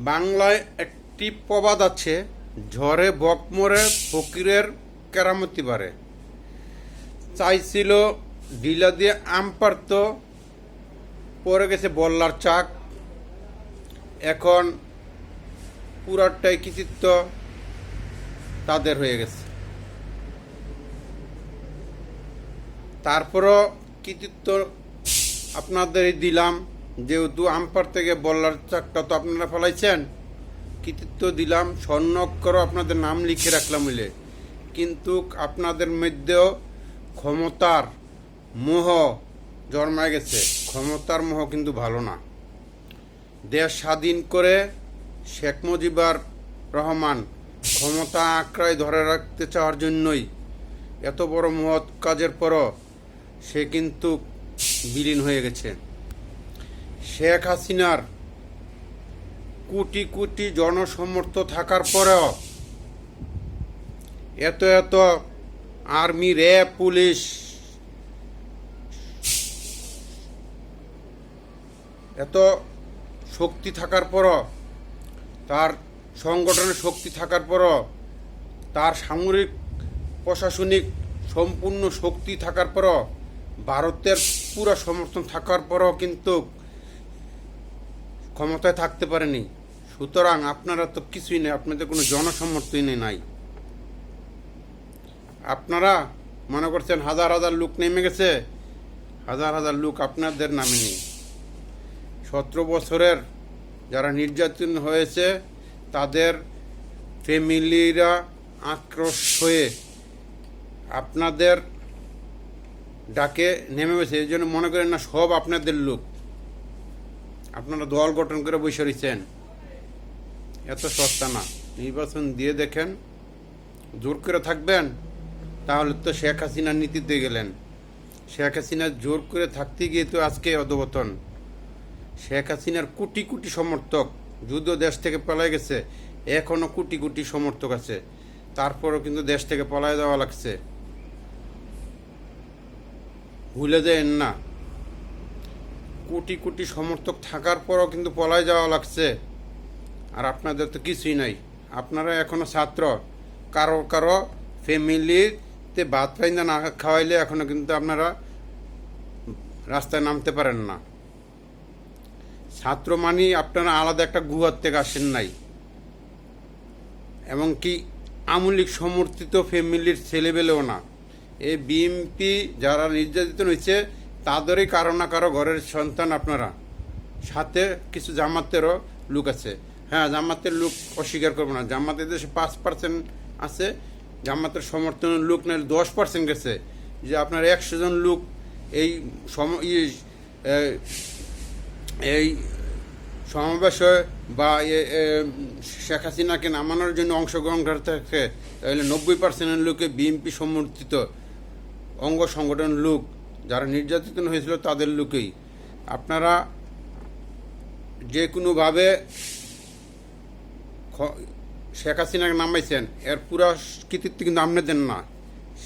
বাংলায় একটি প্রবাদ আছে, ঝড়ে বক মরে ফকিরের কেরামতি বাড়ে। চাইছিল ডিলা দিয়ে আম পারত, পড়ে গেছে বল্লার চাক। এখন পুরাটাই কৃতিত্ব তাদের হয়ে গেছে। তারপরও কৃতিত্ব আপনাদেরই দিলাম, যেহেতু আম পারতে গিয়ে বল্লার চাকটা তো আপনারা ফলাইছেন, কৃতিত্ব দিলাম, স্বর্ণাক্ষরও আপনাদের নাম লিখে রাখলাম মিলে। কিন্তু আপনাদের মধ্যেও ক্ষমতার মোহ জন্মায় গেছে। ক্ষমতার মোহ কিন্তু ভালো না। দেশ স্বাধীন করে শেখ মুজিবুর রহমান ক্ষমতা আঁকড়ায় ধরে রাখতে চাওয়ার জন্যই এত বড় মহৎ কাজের পরও সে কিন্তু বিলীন হয়ে গেছে। শেখ হাসিনার কোটি কোটি জনসমর্থ থাকার পরেও এত এত আর্মি, র্যাব, পুলিশ এত শক্তি থাকার পরও, তার সংগঠনের শক্তি থাকার পরও, তার সামরিক প্রশাসনিক সম্পূর্ণ শক্তি থাকার পরও, ভারতের পুরো সমর্থন থাকার পরও কিন্তু ক্ষমতায় থাকতে পারেনি। সুতরাং আপনারা তো কিছুই নেই, আপনাদের কোনো জনসমর্থনই নাই। আপনারা মনে করছেন হাজার হাজার লোক নেমে গেছে, হাজার হাজার লোক আপনাদের নামে নেই। 17 বছরের যারা নির্যাতন হয়েছে তাদের ফ্যামিলিরা আক্রোশ হয়ে আপনাদের ডাকে নেমে গেছে। এই জন্য মনে করেন না সব আপনাদের লোক। আপনারা দল গঠন করে বসে রয়েছেন, এত সস্তা না। নির্বাচন দিয়ে দেখেন, জোর করে থাকবেন তাহলে তো শেখ হাসিনার নীতিতে গেলেন। শেখ হাসিনা জোর করে থাকতে গিয়ে তো আজকে অধপতন। শেখ হাসিনার কোটি কোটি সমর্থক যুদ্ধ দেশ থেকে পালাই গেছে, এখনও কোটি কোটি সমর্থক আছে, তারপরও কিন্তু দেশ থেকে পলায় যাওয়া লাগছে। ভুলে যাবেন না, কোটি কোটি সমর্থক থাকার পরও কিন্তু পলায় যাওয়া লাগছে। আর আপনাদের তো কিছুই নাই। আপনারা এখনও ছাত্র, কারো কারো ফ্যামিলিতে ভাত পাইন্দা না খাওয়াইলে এখনও কিন্তু আপনারা রাস্তায় নামতে পারেন না। ছাত্র মানি আপনারা আলাদা একটা গুহার থেকে আসেন নাই। এমনকি আমূলিক সমর্থিত ফ্যামিলির ছেলেবেলেও না। এই বিএনপি যারা নির্যাতিত হয়েছে তাদেরই কারো না কারো ঘরের সন্তান আপনারা। সাথে কিছু জামাতেরও লোক আছে। হ্যাঁ, জামাতের লোক অস্বীকার করবো না। জামাতের দেশে 5% আছে, জামাতের সমর্থনের লোক না 10% গেছে। যে আপনার 100 জন লোক এই সমাবেশে বা শেখ হাসিনাকে নামানোর জন্য অংশগ্রহণ করে থাকে, তাহলে 90% লোকে বিএনপি সমর্থিত অঙ্গ সংগঠন লোক, যারা নির্যাতিত হয়েছিল তাদের লোকেই। আপনারা যে কোনোভাবে শেখ হাসিনাকে নামাইছেন, এর পুরা কৃতিত্ব কিন্তু আপনাদের না।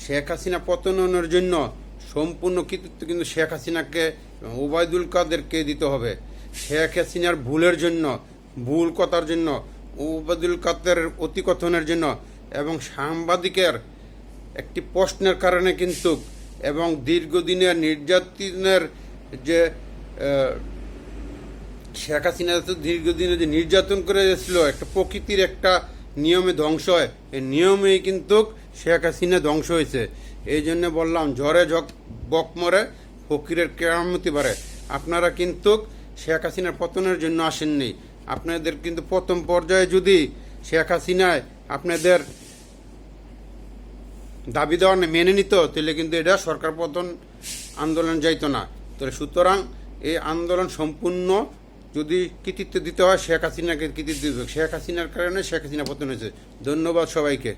শেখ হাসিনা পতনের জন্য সম্পূর্ণ কৃতিত্ব কিন্তু শেখ হাসিনাকে, ওবায়দুল কাদেরকে দিতে হবে। শেখ হাসিনার ভুলের জন্য, ভুল কথার জন্য, ওবায়দুল কাদের অতিকথনের জন্য এবং সাংবাদিকের একটি প্রশ্নের কারণে কিন্তু, এবং দীর্ঘদিনের নির্যাতনের যে শেখ হাসিনা দীর্ঘদিনে যে নির্যাতন করে এসেছিল, একটা প্রকৃতির একটা নিয়মে ধ্বংস হয়, এই নিয়মেই কিন্তু শেখ হাসিনা ধ্বংস হয়েছে। এই জন্য বললাম, ঝড়ে বক মরে ফকিরের কেরামতি বাড়ে। আপনারা কিন্তু শেখ হাসিনার পতনের জন্য আসেননি। আপনাদের কিন্তু প্রথম পর্যায়ে যদি শেখ হাসিনায় আপনাদের দাবি দেওয়া মেনে নিত, তাহলে কিন্তু এটা সরকার পতন আন্দোলন যাইতো না। তাহলে সুতরাং এই আন্দোলন সম্পূর্ণ যদি কৃতিত্ব দিতে হয়, শেখ হাসিনাকে কৃতিত্ব দিতে হবে। শেখ হাসিনার কারণে শেখ হাসিনা পতন হয়েছে। ধন্যবাদ সবাইকে।